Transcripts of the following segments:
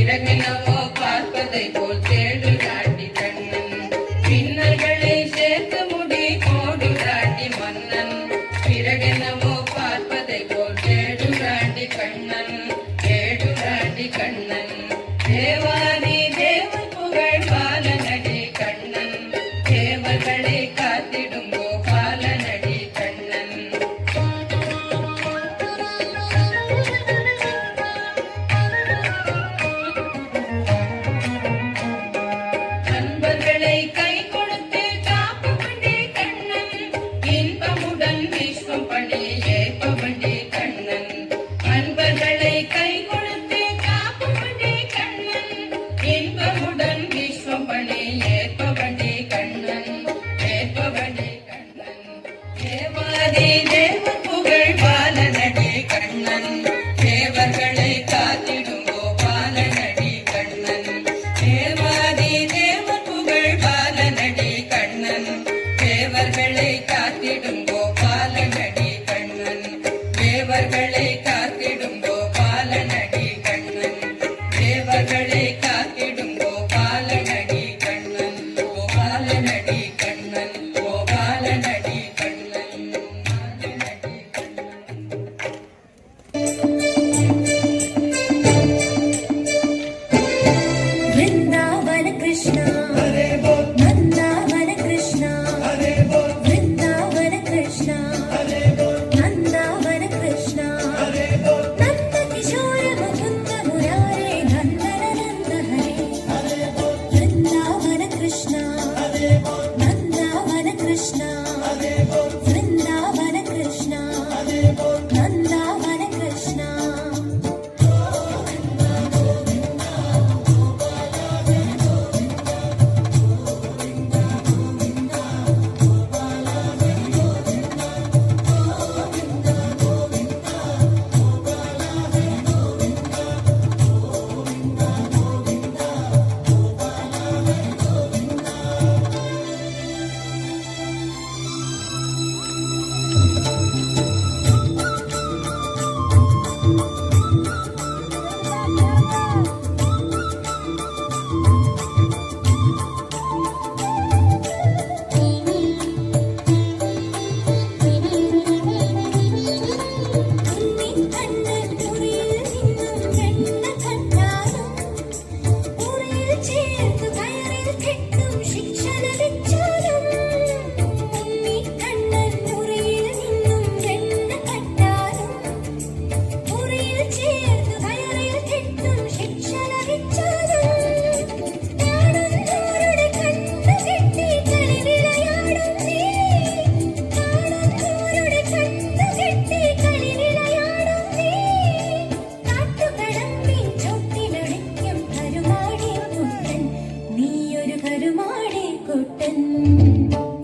பிறகெனவோ பார்ப்பதை போல் தேடுராட்டி கண்ணன் பின்னல்களை சேர்த்து முடி போடுராட்டி மன்னன் பிறகெனவோ பார்ப்பதை போல் தேடுராட்டி கண்ணன் தேடுராட்டி கண்ணன் தேவாதி தேவர் புகழ் பாலனடி கண்ணன் தேவர்களை காத்திடும் கோபாலனடி கண்ணன் நண்பர்களை கை கொடுத்து காப்பவண்டி கண்ணன் இன்பமுடன் விஸ்வம் பணி ஏற்பவண்டி கண்ணன் நண்பர்களை கை கொடுத்து காப்பவண்டி கண்ணன் இன்பமுடன் விஸ்வம் பணி ஏற்பவண்டி கண்ணன் ஏற்பவண்டி கண்ணன் தேவாதி தேவர் புகழ் பாலனடி கண்ணன் தேவர்களை காத்திடும் கோபாலனடி கண்ணன் தேவாதி தேவர் புகழ் பாலனடி கண்ணன் தேவர்களை காத்திடும் கோபாலனடி கண்ணன் தேவர்களை காத்திடும் கோபாலனடி கண்ணன் தேவர்களை காத்திடும் கோபாலனடி கண்ணன் கோபாலனடி கண்ணன் கோபாலனடி கண்ணன் वृंदावन कृष्णा नंदावन कृष्णा वृंदावन कृष्णा नंदावन कृष्णा नंद किशोर मुकुंद मुरारे नंदन नंद हरे वृंदावन कृष्णा नंदावन कृष्णा वृंदावन कृष्णा नंदावन कृष्णा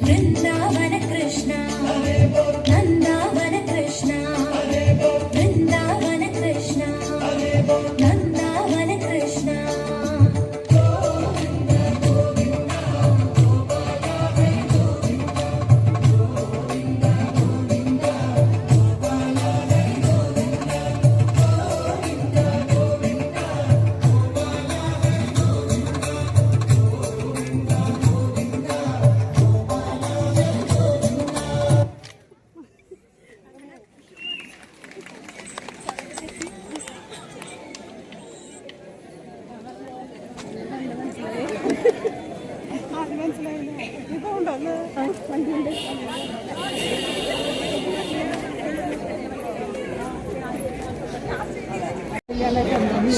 वृंदावन कृष्णा नंदावन कृष्णा वृंदावन कृष्णा नंदावन कृष्णा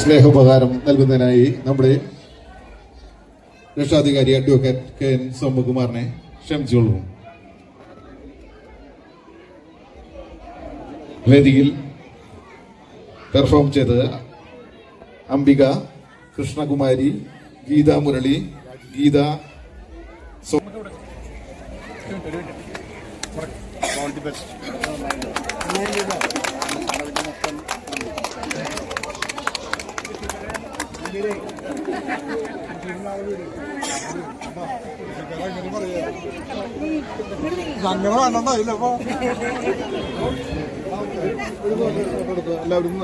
സ്നേഹോപകാരം നൽകുന്നതിനായി നമ്മുടെ രക്ഷാധികാരി അഡ്വക്കേറ്റ് കെ എൻ സോമകുമാറിനെ ക്ഷണിച്ചുകൊള്ളുന്നു. വേദിയിൽ പെർഫോം ചെയ്തത് അംബിക, കൃഷ്ണകുമാരി, ഗീത മുരളി, ഗീത എല്ലാവരും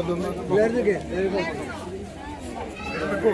ഞാൻ